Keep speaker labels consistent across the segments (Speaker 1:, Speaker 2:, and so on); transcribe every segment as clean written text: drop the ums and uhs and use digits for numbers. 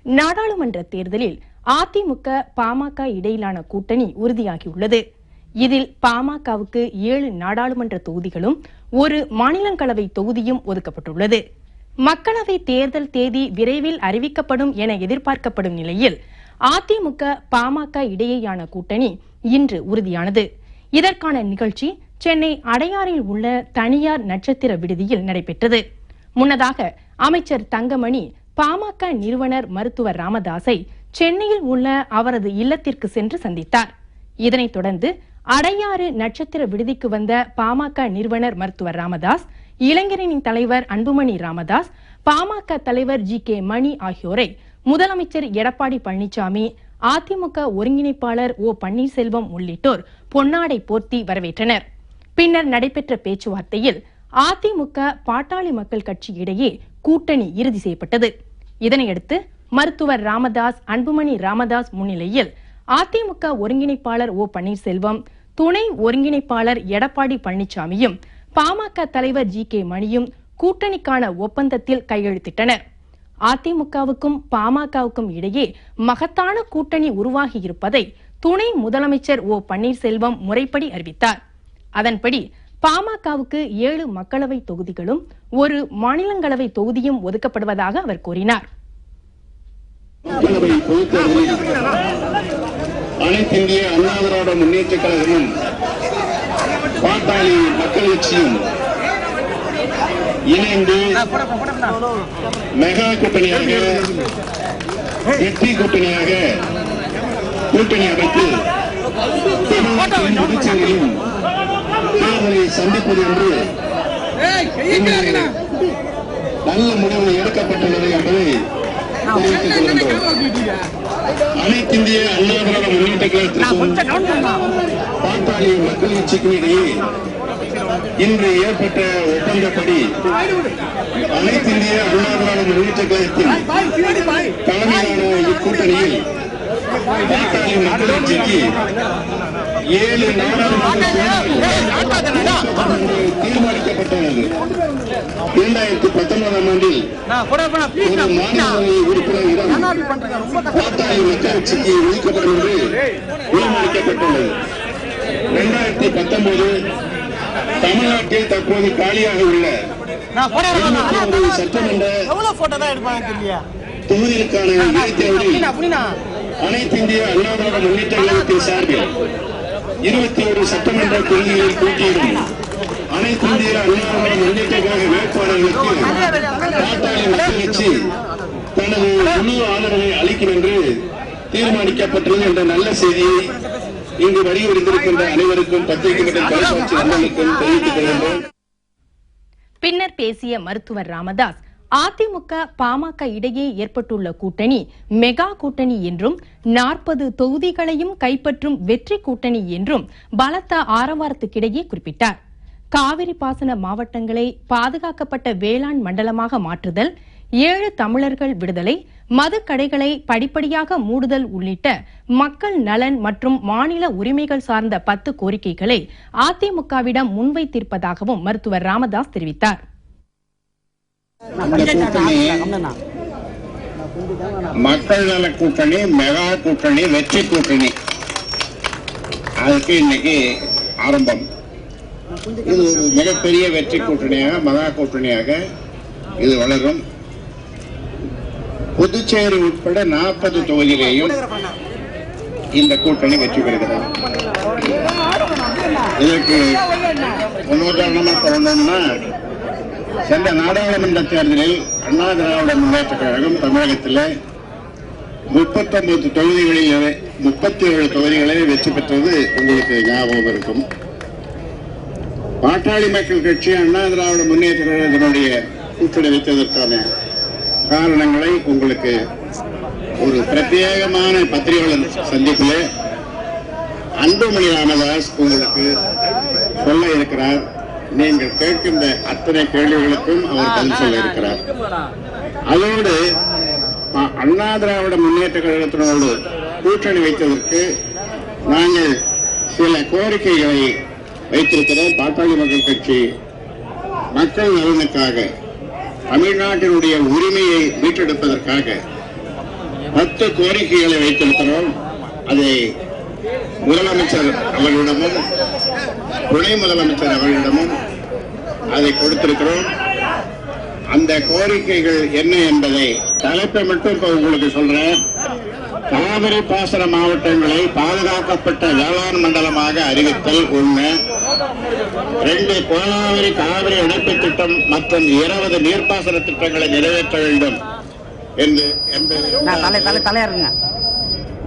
Speaker 1: நாடாளுமன்ற தேர்தலில் அதிமுக பாமக இடையிலான கூட்டணி உறுதியாகியுள்ளது. இதில் பாமகவுக்கு 7 நாடாளுமன்ற தொகுதிகளும் 1 மாநிலங்களவை தொகுதியும் ஒதுக்கப்பட்டுள்ளது. மக்களவை தேர்தல் தேதி விரைவில் அறிவிக்கப்படும் என எதிர்பார்க்கப்படும் நிலையில் அதிமுக பாமக இடையேயான கூட்டணி இன்று உறுதியானது. இதற்கான நிகழ்ச்சி சென்னை அடையாறில் உள்ள தனியார் நட்சத்திர விடுதியில் நடைபெற்றது. முன்னதாக அமைச்சர் தங்கமணி பாமக நிறுவனர் மருத்துவர் ராமதாஸை சென்னையில் உள்ள அவரது இல்லத்திற்கு சென்று சந்தித்தார். இதனைத் தொடர்ந்து அடையாறு நட்சத்திர விடுதிக்கு வந்த பாமக நிறுவனர் மருத்துவர் ராமதாஸ், இளைஞரணி தலைவர் அன்புமணி ராமதாஸ், பாமக தலைவர் ஜி கே மணி ஆகியோரை முதலமைச்சர் எடப்பாடி பழனிசாமி, அதிமுக ஒருங்கிணைப்பாளர் ஓ பன்னீர்செல்வம் உள்ளிட்டோர் பொன்னாடை போர்த்தி வரவேற்றனர். பின்னர் நடைபெற்ற பேச்சுவார்த்தையில் அதிமுக பாட்டாளி மக்கள் கட்சி இடையே கூட்டணி இறுதி செய்யப்பட்டது. இதனையடுத்து மருத்துவர் ராமதாஸ், அன்புமணி ராமதாஸ் முன்னிலையில் அதிமுக ஒருங்கிணைப்பாளர் ஓ பன்னீர்செல்வம், துணை ஒருங்கிணைப்பாளர் எடப்பாடி பழனிசாமியும், பாமக தலைவர் ஜி கே மணியும் கூட்டணிக்கான ஒப்பந்தத்தில் கையெழுத்திட்டனர். அதிமுகவுக்கும் பாமகவுக்கும் இடையே மகத்தான கூட்டணி உருவாகியிருப்பதை துணை முதலமைச்சர் ஓ பன்னீர்செல்வம் முறைப்படி அறிவித்தார். அதன்படி பாமகவுக்கு 7 மக்களவை தொகுதிகளும் 1 மாநிலங்களவை தொகுதியும் ஒதுக்கப்படுவதாக அவர் கூறினார்.
Speaker 2: அனைத்து இந்திய அண்ணா திராவிட முன்னேற்ற கழகமும் பாட்டாளி மக்கள் கட்சியும் இணைந்து மெகா கூட்டணியாக, வெற்றி கூட்டணியாக கூட்டணி அமைத்து புதுச்சேரியிலும் தேர்தலை சந்திப்பது என்று நல்ல முடிவு எடுக்கப்பட்டுள்ளது என்பதை தெரிவித்துக் கொள்கின்றோம். அனைத்து இந்திய அண்ணா திராவிட முன்னேற்ற கழகத்திற்கும் பாட்டாளி மக்கள் கட்சிக்கும் இடையே இன்று ஏற்பட்ட ஒப்பந்தப்படி அனைத்து இந்திய அண்ணா திராவிட முன்னேற்ற கழகத்தின் தலைமையிலான இக்கூட்டணியில் பாட்டாளி மக்கள் கட்சிக்கு 7 நாடாளுமன்ற தீர்மானிக்கப்பட்டுள்ளது. 2019ஆம் ஆண்டில் ஒரு மாநிலங்களவை உறுப்பினர் இடம் பாட்டாளி மக்கள் கட்சிக்கு ஒதுக்கப்படும் என்று தீர்மானிக்கப்பட்டுள்ளது. 2019 தமிழ்நாட்டில் தற்போது காலியாக உள்ள சட்டமன்ற தொகுதிகளுக்கான இடைத்தேர்தலில் அனைத்து இந்திய அண்ணா திராவிட முன்னேற்ற கழகத்தின் சார்பில் 21 சட்டமன்ற தொகுதிகளில் போட்டியிடும் அனைத்து இந்திய அண்ணா திராவிட முன்னேற்ற கழக வேட்பாளர்களுக்கு பாட்டாளி மக்கள் கட்சி தனது முழு ஆதரவை அளிக்கும் என்று தீர்மானிக்கப்பட்டுள்ளது என்ற நல்ல செய்தியை இங்கு வழிவடைந்திருக்கின்ற அனைவருக்கும் பத்திரிகை மற்றும் தொலைக்காட்சி நண்பர்களுக்கும் தெரிவித்துக் கொள்கின்றோம்.
Speaker 1: பின்னர் பேசிய மருத்துவர் ராமதாஸ், அதிமுக பாமக இடையே ஏற்பட்டுள்ள கூட்டணி மெகா கூட்டணி என்றும் 40 தொகுதிகளையும் கைப்பற்றும் வெற்றி கூட்டணி என்றும் பலத்த ஆரவாரத்துக்கிடையே குறிப்பிட்டார். காவிரி பாசன மாவட்டங்களை பாதுகாக்கப்பட்ட வேளாண் மண்டலமாக மாற்றுதல், 7 தமிழர்கள் விடுதலை, மதுக்கடைகளை படிப்படியாக மூடுதல் உள்ளிட்ட மக்கள் நலன் மற்றும் மாநில உரிமைகள் சார்ந்த 10 கோரிக்கைகளை அதிமுகவிடம் முன்வைத்திருப்பதாகவும் மருத்துவர் ராமதாஸ் தெரிவித்தார்.
Speaker 2: மக்கள் நல கூட்டணி, மெகா கூட்டணி, வெற்றி கூட்டணி, அதுக்கு இன்னைக்கு ஆரம்பம். இது ஒரு மிகப்பெரிய வெற்றி கூட்டணியாக, மகா கூட்டணியாக இது வளரும். புதுச்சேரி உட்பட 40 தொகுதியிலேயும் இந்த கூட்டணி வெற்றி பெறுகிறது. இதற்கு முன்னுதாரணமா சொல்லணும்னா, சென்ற நாடாளுமன்ற தேர்தலில் அண்ணா திராவிட முன்னேற்ற கழகம் தமிழகத்தில் 39 தொகுதிகளில் 37 தொகுதிகளை வெற்றி பெற்றது உங்களுக்கு ஞாபகம் இருக்கும். பாட்டாளி மக்கள் கட்சி அண்ணா திராவிட முன்னேற்ற கழகத்தினுடைய கூட்டணி வைத்ததற்கான காரணங்களை உங்களுக்கு ஒரு பிரத்யேகமான பத்திரிகையாளர் சந்திப்பில் அன்புமணி ராமதாஸ் உங்களுக்கு சொல்ல இருக்கிறார். நீங்கள் கேட்கின்ற அத்தனை கேள்விகளுக்கும் அவர் பதில் சொல்ல இருக்கிறார். அதோடு அண்ணா திராவிட முன்னேற்ற கழகத்தினோடு கூட்டணி வைத்ததற்கு நாங்கள் சில கோரிக்கைகளை வைத்திருக்கிறோம். பாட்டாளி மக்கள் கட்சி மக்கள் நலனுக்காக, தமிழ்நாட்டினுடைய உரிமையை மீட்டெடுப்பதற்காக 10 கோரிக்கைகளை வைத்திருக்கிறோம். அதை முதலமைச்சர் அவர்களிடமும் துணை முதலமைச்சர் அவர்களிடமும் அதை கொடுத்திருக்கிறோம். அந்த கோரிக்கைகள் என்ன என்பதை தலைப்பை மட்டும் இப்ப உங்களுக்கு சொல்றேன். காவிரி பாசன மாவட்டங்களை பாதுகாக்கப்பட்ட வேளாண் மண்டலமாக அறிவித்தல் 1. 2, கோதாவரி காவிரி இணைப்பு திட்டம் மற்றும் 20 நீர்ப்பாசன திட்டங்களை நிறைவேற்ற வேண்டும் என்று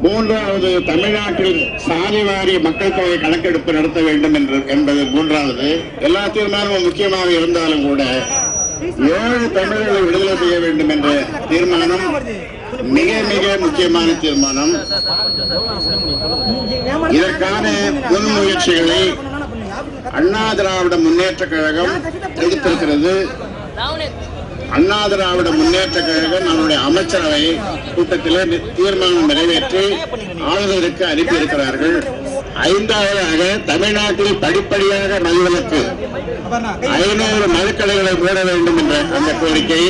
Speaker 2: 3வது, தமிழ்நாட்டில் சாதிவாரி மக்கள் தொகை கணக்கெடுப்பு நடத்த வேண்டும் என்பது 3வது. எல்லா தீர்மானமும் முக்கியமாக இருந்தாலும் கூட 7 தமிழர்களை விடுதலை செய்ய வேண்டும் என்ற தீர்மானம் மிக மிக முக்கியமான தீர்மானம். இதற்கான முன்முயற்சிகளை அண்ணா திராவிட முன்னேற்ற கழகம் எடுத்திருக்கிறது. அண்ணா திராவிட முன்னேற்ற கழகம் நம்முடைய அமைச்சரவை கூட்டத்தில் தீர்மானம் நிறைவேற்றி ஆளுநருக்கு அனுப்பியிருக்கிறார்கள். 5வதாக தமிழ்நாட்டில் படிப்படியாக மதுவிலக்கு 500 மதுக்கடைகளை மூட வேண்டும் என்ற அந்த கோரிக்கை.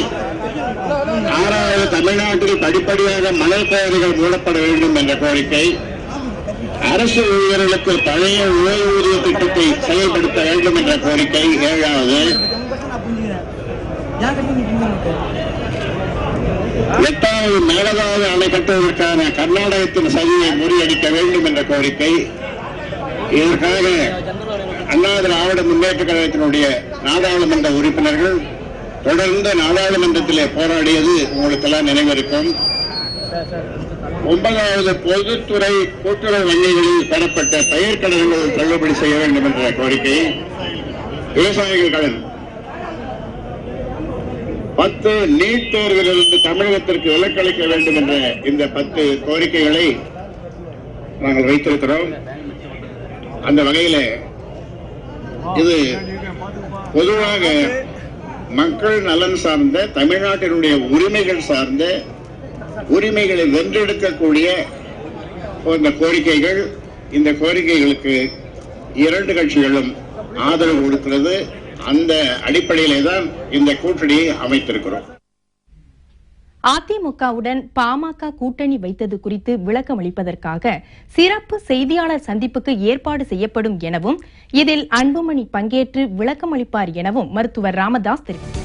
Speaker 2: 6வது, தமிழ்நாட்டில் படிப்படியாக மணல் குவாரிகள் மூடப்பட வேண்டும் என்ற கோரிக்கை. அரசு ஊழியர்களுக்கு பழைய ஓய்வூதிய திட்டத்தை செயல்படுத்த வேண்டும் என்ற கோரிக்கை. 7வது, 8வது, மேகதாது அணை கட்டுவதற்கான கர்நாடகத்தின் சதியை முறியடிக்க வேண்டும் என்ற கோரிக்கை. இதற்காக அண்ணா திராவிட முன்னேற்ற கழகத்தினுடைய நாடாளுமன்ற உறுப்பினர்கள் தொடர்ந்து நாடாளுமன்றத்திலே போராடியது உங்களுக்கெல்லாம் நினைவிருக்கும். 9வது, பொதுத்துறை கூட்டுறவு வங்கிகளில் பெறப்பட்ட பயிர்க்கடன்கள் தள்ளுபடி செய்ய வேண்டும் என்ற கோரிக்கை. விவசாயிகள் கடன். 10, நீட் தேர்விலிருந்து தமிழகத்திற்கு விலக்களிக்க வேண்டும் என்ற இந்த 10 கோரிக்கைகளை நாங்கள் வைத்திருக்கிறோம். அந்த வகையில் இது பொதுவாக மக்கள் நலன் சார்ந்த, தமிழ்நாட்டினுடைய உரிமைகள் சார்ந்த, உரிமைகளை வென்றெடுக்கக்கூடிய இந்த கோரிக்கைகள். இந்த கோரிக்கைகளுக்கு 2 கட்சிகளும் ஆதரவு கொடுக்கிறது. அந்த அடிப்படையிலே தான் இந்த கூட்டணியை அமைத்திருக்கிறோம்.
Speaker 1: அதிமுகவுடன் பாமக கூட்டணி வைத்தது குறித்து விளக்கம் அளிப்பதற்காக சிறப்பு செய்தியாளர் சந்திப்புக்கு ஏற்பாடு செய்யப்படும் எனவும் இதில் அன்புமணி பங்கேற்று விளக்கம் அளிப்பார் எனவும் மருத்துவர் ராமதாஸ் தெரிவித்தார்.